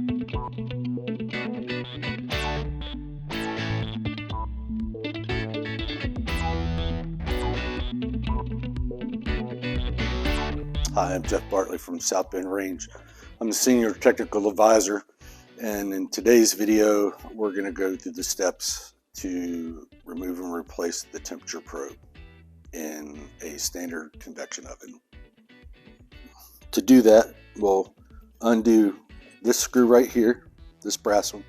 Hi, I'm Jeff Bartley from Southbend Range. I'm the Senior Technical Advisor, and in today's video we're going to go through the steps to remove and replace the temperature probe in a standard convection oven. To do that, we'll undo this screw right here, this brass one,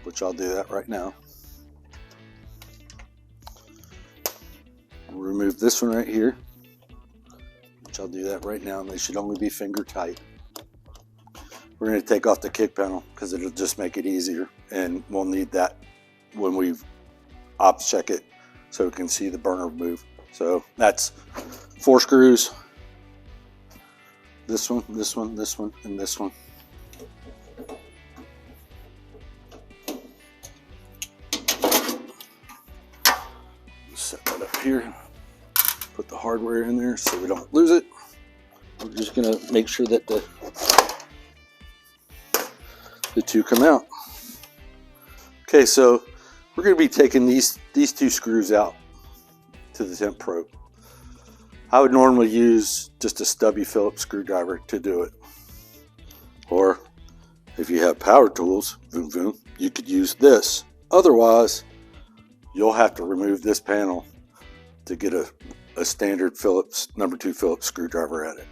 which I'll do that right now. We'll remove this one right here, which I'll do that right now, and they should only be finger tight. We're going to take off the kick panel because it'll just make it easier, and we'll need that when we ops check it so we can see the burner move. So that's 4 screws, this one, this one, this one, and this one. Set that up here. Put the hardware in there so we don't lose it. We're just going to make sure that the two come out. Okay, so we're going to be taking these 2 screws out to the temp probe. I would normally use just a stubby Phillips screwdriver to do it. Or if you have power tools, vroom vroom, you could use this. Otherwise, you'll have to remove this panel to get a standard Phillips, number 2 Phillips screwdriver at it.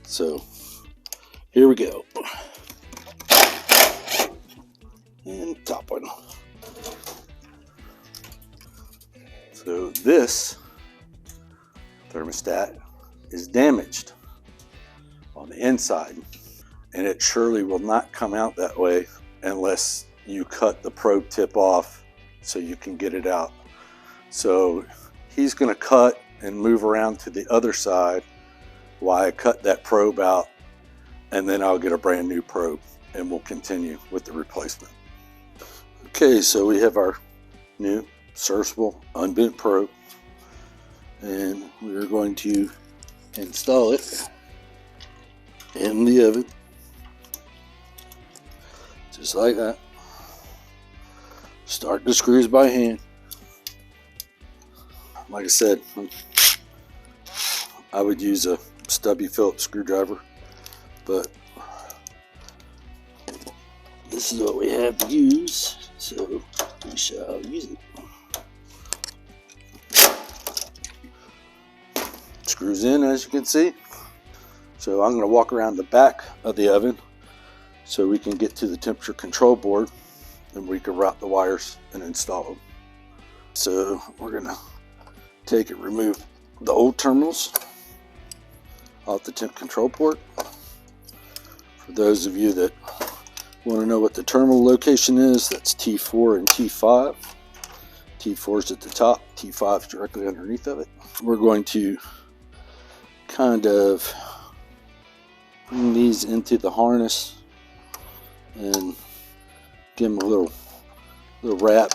So here we go. And top one. So this thermostat is damaged on the inside, and it surely will not come out that way unless you cut the probe tip off so you can get it out. So he's going to cut and move around to the other side while I cut that probe out, and then I'll get a brand new probe and we'll continue with the replacement. Okay, so we have our new serviceable unbent probe, and we're going to install it in the oven just like that. Start the screws by hand. Like I said, I would use a stubby Phillips screwdriver, but this is what we have to use, so we shall use it. Screws in, as you can see. So I'm going to walk around the back of the oven so we can get to the temperature control board, and we can route the wires and install them. So we're going to take and remove the old terminals off the temp control port. For those of you that want to know what the terminal location is, that's T4 and T5. T4 is at the top, T5 is directly underneath of it. We're going to kind of bring these into the harness and give them a little wrap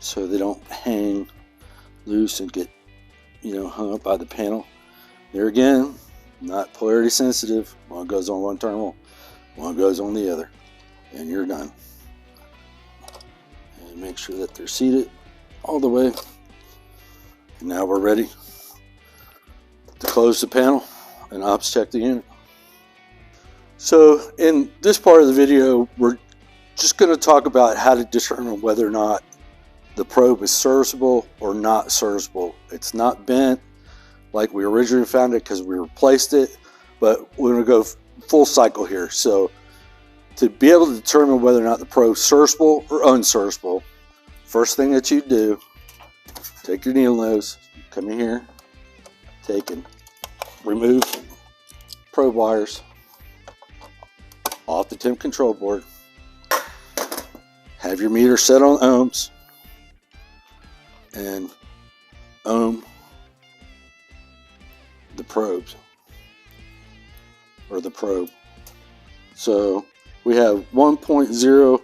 so they don't hang loose and get, hung up by the panel. There again, not polarity sensitive. One goes on one terminal, one goes on the other, and you're done. And make sure that they're seated all the way. And now we're ready to close the panel and ops check the unit. So in this part of the video, we're just going to talk about how to determine whether or not the probe is serviceable or not serviceable. It's not bent like we originally found it because we replaced it, but we're going to go full cycle here. So to be able to determine whether or not the probe is serviceable or unserviceable, first thing that you do, take your needle nose, come in here, take and remove probe wires off the temp control board. Have your meter set on ohms and ohm the probes or the probe. So we have 1.080.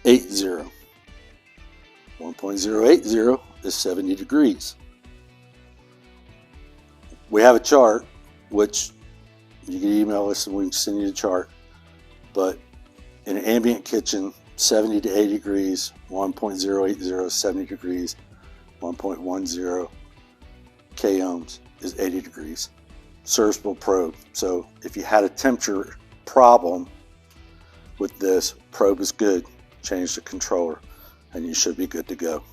1.080 is 70 degrees. We have a chart which You can email us and we can send you the chart. But in an ambient kitchen, 70 to 80 degrees, 1.080, 70 degrees, 1.10 K ohms is 80 degrees. Serviceable probe. So if you had a temperature problem with this, probe is good. Change the controller and you should be good to go.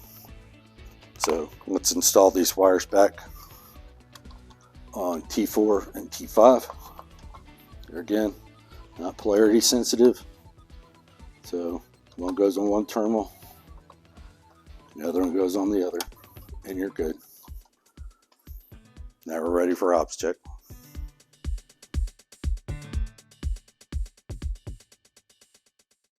So let's install these wires back on T4 and T5. Here again, not polarity sensitive. So one goes on one terminal, the other one goes on the other, and you're good. Now we're ready for ops check.